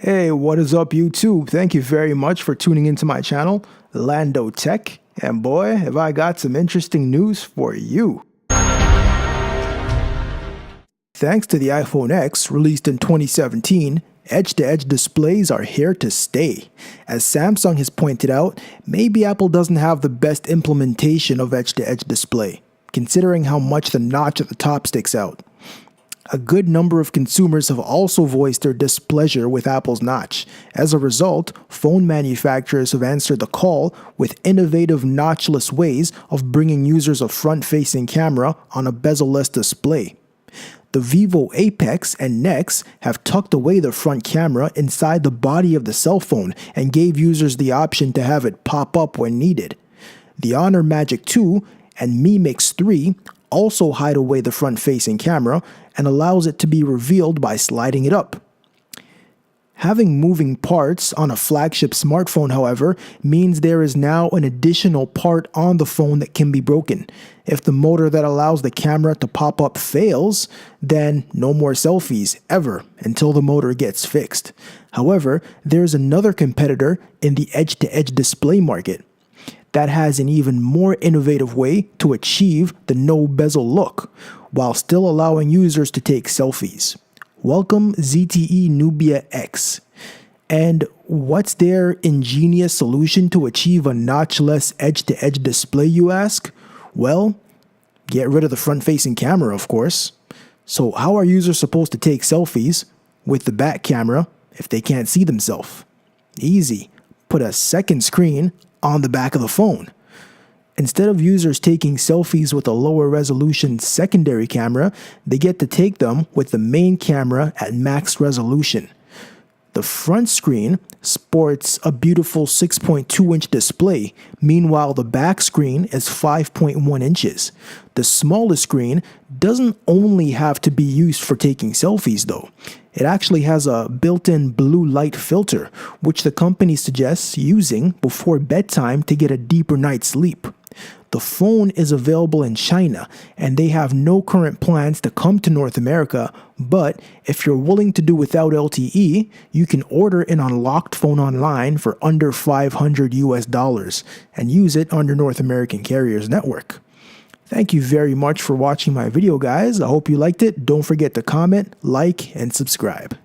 Hey, what is up YouTube? Thank you very much for tuning into my channel, Lando Tech, and boy, have I got some interesting news for you. Thanks to the iPhone X, released in 2017, edge-to-edge displays are here to stay. As Samsung has pointed out, maybe Apple doesn't have the best implementation of edge-to-edge display, considering how much the notch at the top sticks out. A good number of consumers have also voiced their displeasure with Apple's notch. As a result, phone manufacturers have answered the call with innovative notchless ways of bringing users a front-facing camera on a bezel-less display. The Vivo Apex and Nex have tucked away the front camera inside the body of the cell phone and gave users the option to have it pop up when needed. The Honor Magic 2 and Mi Mix 3 also hide away the front-facing camera and allows it to be revealed by sliding it up. Having moving parts on a flagship smartphone, however, means there is now an additional part on the phone that can be broken. If the motor that allows the camera to pop up fails, then no more selfies ever until the motor gets fixed. However, there's another competitor in the edge-to-edge display market that has an even more innovative way to achieve the no bezel look, while still allowing users to take selfies. Welcome ZTE Nubia X. And what's their ingenious solution to achieve a notchless edge-to-edge display, you ask? Well, get rid of the front-facing camera, of course. So how are users supposed to take selfies with the back camera if they can't see themselves? Easy. Put a second screen on the back of the phone. Instead of users taking selfies with a lower resolution secondary camera, they get to take them with the main camera at max resolution. The front screen sports a beautiful 6.2-inch display, meanwhile the back screen is 5.1 inches. The smallest screen doesn't only have to be used for taking selfies though. It actually has a built-in blue light filter, which the company suggests using before bedtime to get a deeper night's sleep. The phone is available in China, and they have no current plans to come to North America, but if you're willing to do without LTE, you can order an unlocked phone online for under $500 and use it on your North American carrier's network. Thank you very much for watching my video, guys. I hope you liked it. Don't forget to comment, like, and subscribe.